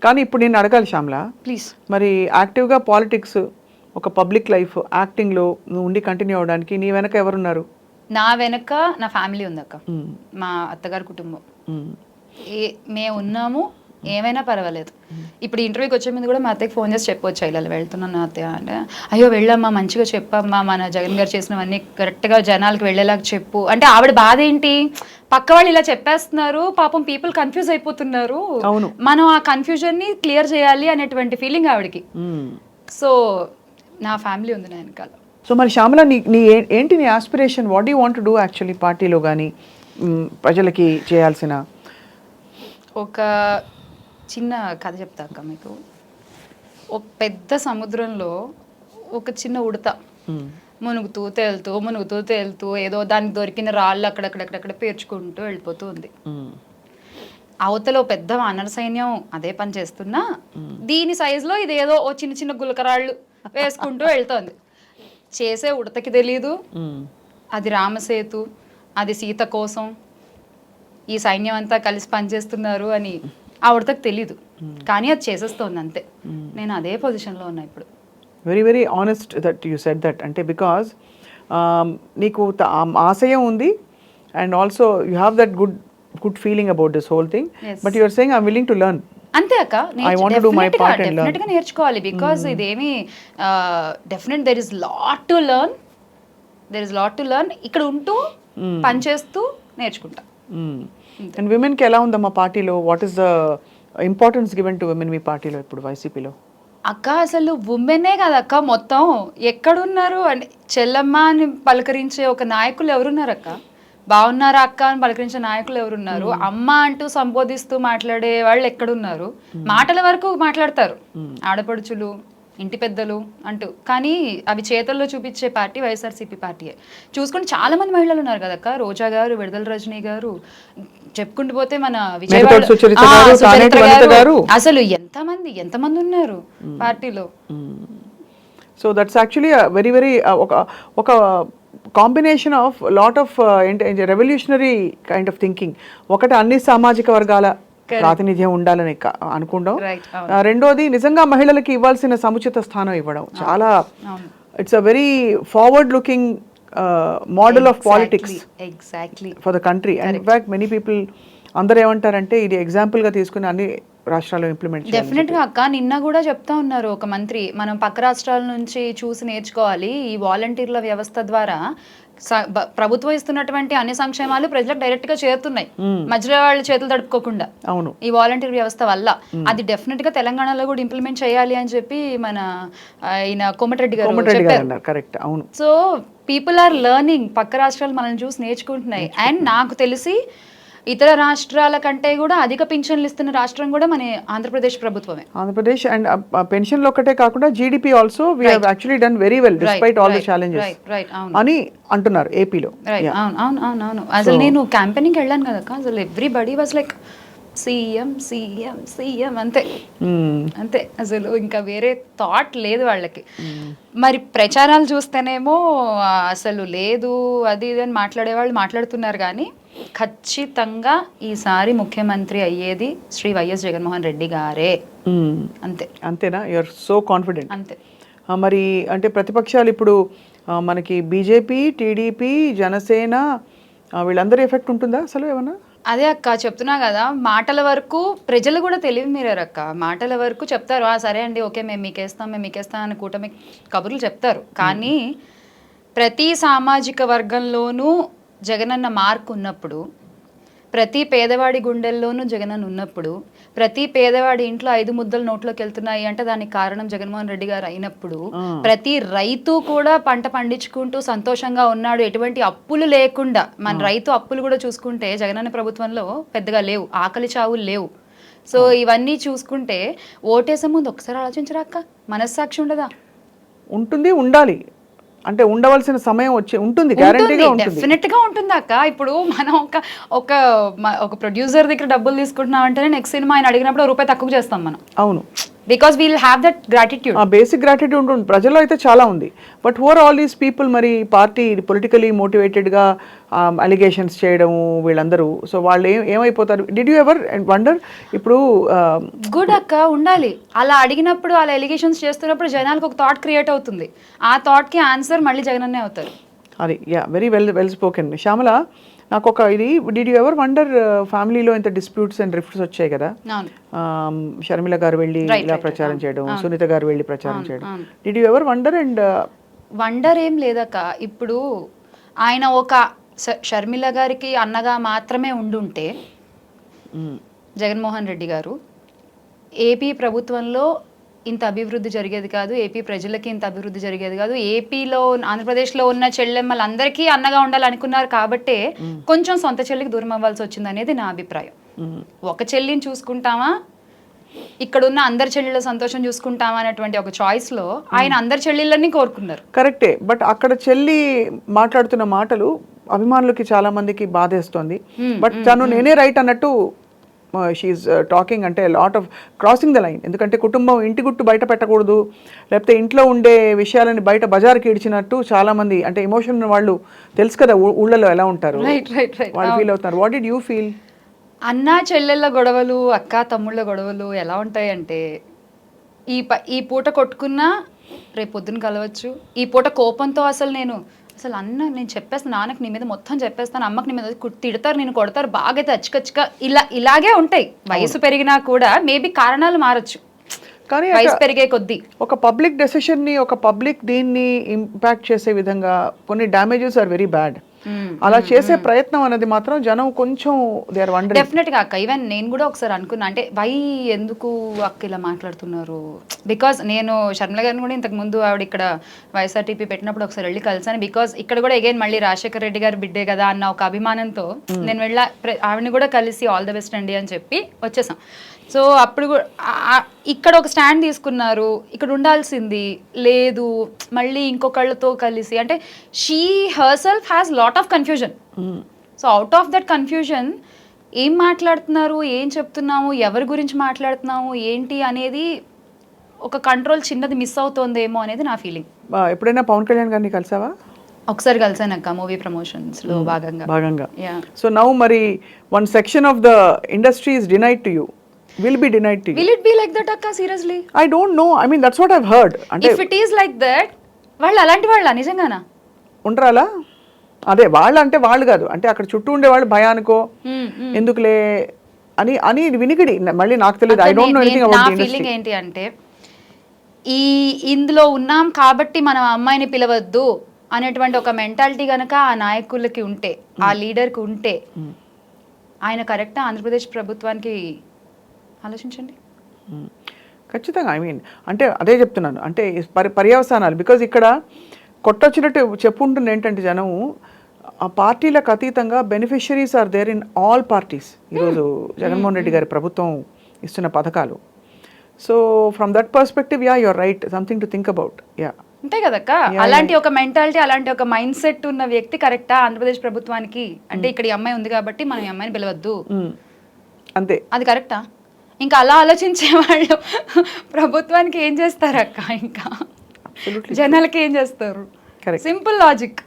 కానీ ఇప్పుడు నేను అడగాలి శ్యామ్లా, ప్లీజ్. మరి యాక్టివ్గా పాలిటిక్స్, ఒక పబ్లిక్ లైఫ్, యాక్టింగ్లో నువ్వు ఉండి కంటిన్యూ అవ్వడానికి నీ వెనక ఎవరున్నారు? నా వెనక నా ఫ్యామిలీ ఉందక్క, మా అత్తగారి కుటుంబం. మేము ఉన్నాము, ఏమైనా పర్వాలేదు. ఇప్పుడు ఇంటర్వ్యూకి వచ్చే ముందు కూడా మా అత్తయ్యకి ఫోన్ చేసి చెప్పొచ్చు, ఇలా వెళ్తున్నాను అత్తయ్య అంటే, అయ్యో వెళ్ళమ్మా, మంచిగా చెప్పమ్మా, మన జగన్ గారు చేసినవన్నీ కరెక్ట్గా జనాలకు వెళ్ళేలాగా చెప్పు అంటే. ఆవిడ బాధ ఏంటి, పక్క వాళ్ళు ఇలా చెప్పేస్తున్నారు, పాపం పీపుల్ కన్ఫ్యూజ్ అయిపోతున్నారు, మనం ఆ కన్ఫ్యూజన్ని క్లియర్ చేయాలి అనేటువంటి ఫీలింగ్ ఆవిడకి. సో నా ఫ్యామిలీ ఉంది నా వెనకాల. సో మరి శ్యామల, నీ ఏంటి నీ aspiration? What you want to do actually పార్టీలో కానీ ప్రజలకి చేయాల్సిన? ఒక చిన్న కథ చెప్తా అక్క మీకు. ఒక పెద్ద సముద్రంలో ఒక చిన్న ఉడత మునుగుతూ తేలుతూ ఏదో దానికి దొరికిన రాళ్ళు అక్కడక్కడ పేర్చుకుంటూ వెళ్ళిపోతూ ఉంది. అవతల పెద్ద వానర సైన్యం అదే పని చేస్తున్నా దీని సైజులో ఇదేదో ఓ చిన్న చిన్న గులకరాళ్ళు వేసుకుంటూ వెళ్తోంది. చేసే ఉడతకి తెలీదు అది రామసేతు, అది సీత కోసం ఈ సైన్యం అంతా కలిసి పనిచేస్తున్నారు అని ఆ ఉడతకు తెలీదు, కానీ అది చేసేస్తోంది అంతే. నేను అదే పొజిషన్లో ఉన్నా ఇప్పుడు. Very very honest that you said that. అంటే బికాజ్ నీకు ఆశయం ఉంది and also you have that good feeling about this whole thing, but you're saying I'm willing to learn. అంతే అక్క, డెఫినెట్ గా నేర్చుకోవాలి. బికాస్ ఇదేమి definite there is lot to learn. ఇక్కడ ఉంటూ పనిచేస్తూ నేర్చుకుంటా. అండ్ విమెన్కి ఎలా ఉందమ్మా పార్టీలో? What is the importance given to women మీ పార్టీలో ఇప్పుడు వైసీపీలో? అక్క అసలు ఉమెనే కదక్క, మొత్తం ఎక్కడున్నారు అంటే చెల్లమ్మ అని పలకరించే ఒక నాయకులు ఎవరున్నారు అక్క? బాగున్నారా అక్క అని పలకరించే నాయకులు ఎవరున్నారు? అమ్మ అంటూ సంబోధిస్తూ మాట్లాడే వాళ్ళు ఎక్కడున్నారు? మాటల వరకు మాట్లాడతారు ఆడపడుచులు, ఇంటి పెద్దలు అంటూ, కానీ అవి చేతల్లో చూపించే పార్టీ వైఎస్ఆర్సీపీ పార్టీయే. చూసుకుంటే చాలా మంది మహిళలు ఉన్నారు కదక్క, రోజా గారు, విడుదల రజనీ గారు, చెప్పుకుంటూ పోతే మన విజయవాడ అసలు ఎంతమంది ఉన్నారు పార్టీలో. So that's actually very very ఒక combination of lot of revolutionary kind of thinking. ఒకటి అన్ని సామాజిక వర్గాల ప్రాతినిధ్యం ఉండాలని అనుకుంటాం. రెండోది నిజంగా మహిళలకి ఇవ్వాల్సిన సముచిత స్థానం ఇవ్వడం. చాలా it's a very forward looking model of politics for the country. And in fact many people అందరూ ఏమంటారంటే ఇది ఎగ్జాంపుల్గా తీసుకుని అన్ని రాష్ట్రాల్లో ఇంప్లిమెంట్ చేయాలి. డెఫినెట్గా అక్క, నిన్న కూడా చెప్తా ఉన్నారు ఒక మంత్రి, మనం పక్క రాష్ట్రాల నుంచి చూసి నేర్చుకోవాలి. ఈ వాలంటీర్ల వ్యవస్థ ద్వారా ప్రభుత్వం ఇస్తున్నటువంటి అన్ని సంక్షేమాలు ప్రజలకు డైరెక్ట్ గా చేరుతున్నాయి, మధ్యలో వాళ్ళు చేతులు తడుపుకోకుండా. అవును, ఈ వాలంటీర్ వ్యవస్థ వల్ల అది డెఫినెట్ గా తెలంగాణలో కూడా ఇంప్లిమెంట్ చేయాలి అని చెప్పి మన ఈయన కోమటిరెడ్డి గారు చెప్పారు. కరెక్ట్, అవును. సో పీపుల్ ఆర్ లెర్నింగ్, పక్క రాష్ట్రాలు మనల్ని చూసి నేర్చుకుంటున్నాయి. అండ్ నాకు తెలిసి ఇతర రాష్ట్రాల కంటే కూడా అధిక పింఛన్లు ఇస్తున్న రాష్ట్రం కూడా మన ఆంధ్రప్రదేశ్ ప్రభుత్వమే. ఆంధ్రప్రదేశ్ అండ్ పెన్షన్లు ఒకటే కాకుండా GDP also we have actually done very well despite all the challenges అని అంటున్నారు ఏపీలో. అవును. అసలు నేను క్యాంపెయినింగ్ వెళ్ళాను కదా, అసలు everybody was like CM CM CM అంతే అసలు ఇంకా వేరే థాట్ లేదు వాళ్ళకి. మరి ప్రచారాలు చూస్తేనేమో అసలు లేదు అది ఇది అని మాట్లాడేవాళ్ళు మాట్లాడుతున్నారు, కానీ ఖచ్చితంగా ఈసారి ముఖ్యమంత్రి అయ్యేది శ్రీ వైఎస్ జగన్మోహన్ రెడ్డి గారే. అంతేనా? You are so confident? అంతే. మరి అంటే ప్రతిపక్షాలు ఇప్పుడు మనకి బీజేపీ, టీడీపీ, జనసేన వీళ్ళందరూ ఎఫెక్ట్ ఉంటుందా అసలు ఏమన్నా? అదే అక్క చెప్తున్నా కదా, మాటల వరకు ప్రజలు కూడా తెలివి మీరారు అక్క. మాటల వరకు చెప్తారు, సరే అండి ఓకే మేము మీకేస్తాం అని కూటమి కబుర్లు చెప్తారు, కానీ ప్రతి సామాజిక వర్గంలోనూ జగనన్న మార్క్ ఉన్నప్పుడు, ప్రతి పేదవాడి గుండెల్లోనూ జగనన్న ఉన్నప్పుడు, ప్రతి పేదవాడి ఇంట్లో 5 ముద్దలు నోట్లోకి వెళ్తున్నాయి అంటే దానికి కారణం జగన్మోహన్ రెడ్డి గారు అయినప్పుడు, ప్రతి రైతు కూడా పంట పండించుకుంటూ సంతోషంగా ఉన్నాడు, ఎటువంటి అప్పులు లేకుండా. మన రైతు అప్పులు కూడా చూసుకుంటే జగనన్న ప్రభుత్వంలో పెద్దగా లేవు, ఆకలి చావులు లేవు. సో ఇవన్నీ చూసుకుంటే ఓటేసే ముందు ఒకసారి ఆలోచించరా అక్క, మనస్సాక్షి ఉండదా? ఉంటుంది, ఉండాలి. అంటే ఉండవలసిన సమయం వచ్చి ఉంటుంది, గ్యారెంటీగా ఉంటుంది, డెఫినెట్ గా ఉంటుంది అక్క. ఇప్పుడు మనం ఒక ప్రొడ్యూసర్ దగ్గర డబ్బులు తీసుకుంటున్నాం అంటే నెక్స్ట్ సినిమా ఆయన అడిగినప్పుడు ₹1 తక్కువ చేస్తాం మనం. అవును, because we'll have that gratitude. ఆ బేసిక్ గ్రాటిట్యూడ్ ఉంటుంది ప్రజల్లో అయితే చాలా ఉంది. But who are all these people మరి పార్టీ పొలిటికలీ మోటివేటెడ్గా అలిగేషన్స్ చేయడము వీళ్ళందరూ, సో వాళ్ళు ఏమైపోతారు? Did you ever wonder? ఇప్పుడు గుడ్ అక్క ఉండాలి. అలా అడిగినప్పుడు అలా ఎలిగేషన్స్ చేస్తున్నప్పుడు జనాలకు ఒక థాట్ క్రియేట్ అవుతుంది. ఆ థాట్కి ఆన్సర్ మళ్ళీ జగనన్నే అవుతారు. అది వెరీ వెల్ స్పోకెన్. శ్యామల, నాకు ఒక ఇది, డిడ్ యూ ఎవర్ వండర్ ఫ్యామిలీలో ఇంత డిస్ప్యూట్స్ అండ్ రిఫ్ట్స్ వచ్చాయి కదా, షర్మిల గారు వెళ్ళి ఇలా ప్రచారం చేయడం, సునీత గారు వెళ్ళి ప్రచారం చేయడం, did you ever wonder? And wonder ఏం లేదక్క. ఇప్పుడు ఆయన ఒక షర్మిల గారికి అన్నగా మాత్రమే ఉండుంటే జగన్మోహన్ రెడ్డి గారు ఏపీ ప్రభుత్వంలో ఇంత అభివృద్ధి జరిగేది కాదు, ఏపీ ప్రజలకి ఇంత అభివృద్ధి జరిగేది కాదు. ఏపీలో ఆంధ్రప్రదేశ్లో ఉన్న చెల్లెమ్మలందరికీ అన్నగా ఉండాలనుకున్నారు కాబట్టే కొంచెం సొంత చెల్లికి దూరం అవ్వాల్సి వచ్చింది అనేది నా అభిప్రాయం. ఒక చెల్లిని చూసుకుంటామా, ఇక్కడున్న అందరి చెల్లెళ్ళ సంతోషం చూసుకుంటామా అనేటువంటి ఒక చాయిస్లో ఆయన అందరి చెల్లెళ్ళని కోరుకున్నారు. కరెక్టే. బట్ అక్కడ చెల్లి మాట్లాడుతున్న మాటలు అభిమానులకి చాలా మందికి బాధేస్తోంది. బట్ తను నేనే రైట్ అన్నట్టు షీఈ్ టాకింగ్, అంటే lot of crossing the line. ఎందుకంటే కుటుంబం ఇంటి గుట్టు బయట పెట్టకూడదు, లేకపోతే ఇంట్లో ఉండే విషయాలని బయట బజార్కి ఇడిచినట్టు చాలా మంది, అంటే ఎమోషన్ వాళ్ళు తెలుసు కదా ఊళ్ళలో ఎలా ఉంటారు, వాళ్ళు ఫీల్ అవుతున్నారు. What did you feel? అన్న చెల్లెళ్ళ గొడవలు, అక్క తమ్ముళ్ళ గొడవలు ఎలా ఉంటాయంటే ఈ పూట కొట్టుకున్నా రేపు పొద్దున కలవచ్చు. ఈ పూట కోపంతో అసలు నేను చెప్పేస్తాను, నాన్నకి నీ మీద మొత్తం చెప్పేస్తాను, అమ్మకి నీ మీద తిడతారు, నేను కొడతారు, బాగా అయితే అచ్చకచ్చగా ఇలాగే ఉంటాయి. వయసు పెరిగినా కూడా మేబీ కారణాలు మారచ్చు, కానీ వయసు పెరిగే కొద్దీ ఒక పబ్లిక్ డెసిషన్ని, ఒక పబ్లిక్ దీన్ని ఇంపాక్ట్ చేసే విధంగా కొన్ని డ్యామేజెస్ ఆర్ వెరీ బ్యాడ్. అలా చేసే ప్రయత్నం అనేది మాత్రం జనం కొంచెం దే ఆర్ వండరింగ్. డెఫినెట్ గా అక్క, ఈవెన్ నేను కూడా ఒకసారి అనుకున్నా, అంటే ఎందుకు అక్క ఇలా మాట్లాడుతున్నారు. బికాస్ నేను షర్మిల గారిని కూడా ఇంతకు ముందు ఆవిడ ఇక్కడ వైఎస్ఆర్టీపీ పెట్టినప్పుడు ఒకసారి వెళ్ళి కలిసాను. బికాస్ ఇక్కడ కూడా అగైన్ మళ్ళీ రాజశేఖర రెడ్డి గారు బిడ్డే కదా అన్న ఒక అభిమానంతో నేను ఆవిడని కూడా కలిసి ఆల్ ద బెస్ట్ అండి అని చెప్పి వచ్చేసాం. సో అప్పుడు ఇక్కడ ఒక స్టాండ్ తీసుకున్నారు, ఇక్కడ ఉండాల్సింది లేదు, మళ్ళీ ఇంకొకళ్ళతో కలిసి, అంటే she her self has lot of confusion. So out of that confusion ఏం మాట్లాడుతున్నారు, ఏం చెప్తున్నాము, ఎవరి గురించి మాట్లాడుతున్నాము ఏంటి అనేది ఒక కంట్రోల్ చిన్నది మిస్ అవుతోందేమో అనేది నా ఫీలింగ్. ఎప్పుడైనా పవన్ కళ్యాణ్ గారిని కలిసావా? ఒకసారి కలిసానక్క, మూవీ ప్రమోషన్స్ లో భాగంగా. సో నౌ మరి one section of the industry is denied to you. Will be denied to you. Will it be like that akka? Seriously? I don't know. I mean, that's what I've heard. If it is like that, వాళ్ళు అలాంటి వాళ్ళ నిజంగానా ఉండరాలా? అదే వాళ్ళు అంటే వాళ్ళు కాదు, అంటే అక్కడ చుట్టూ ఉండే వాళ్ళు భయానికో ఎందుకులే అని వినికిడి. మళ్ళీ నాకు తెలియదు, I don't know anything about the industry. నా ఫీలింగ్ ఏంటి అంటే ఇందులో ఉన్నాం కాబట్టి మనం అమ్మాయిని పిలవద్దు అనేటువంటి ఒక మెంటాలిటీ గనక ఆ నాయకులకి ఉంటే, ఆ లీడర్కి ఉంటే, ఆయన కరెక్టా ఆంధ్రప్రదేశ్ ప్రభుత్వానికి ఆలోచించండి. ఖచ్చితంగా. ఐ మీన్ అంటే అదే చెప్తున్నాను, అంటే పర్యవసానాలు. బికాజ్ ఇక్కడ కొట్టొచ్చినట్టు చెప్పుంటుంది ఏంటంటే జనము ఆ పార్టీలకు అతీతంగా beneficiaries are there in all parties. ఈరోజు జగన్మోహన్ రెడ్డి గారి ప్రభుత్వం ఇస్తున్న పథకాలు. So from that perspective you are right, something to think about. అంతే కదక్క. అలాంటి ఒక మెంటాలిటీ, అలాంటి ఒక మైండ్ సెట్ ఉన్న వ్యక్తి కరెక్టా ఆంధ్రప్రదేశ్ ప్రభుత్వానికి? అంటే ఇక్కడ ఈ అమ్మాయి ఉంది కాబట్టి మనం ఈ అమ్మాయిని పిలవద్దు అంతే, అది కరెక్టా? ఇంకా అలా ఆలోచించే వాళ్ళు ప్రభుత్వానికి ఏం చేస్తారు అక్క? ఇంకా జనాలకి ఏం చేస్తారు? Simple logic.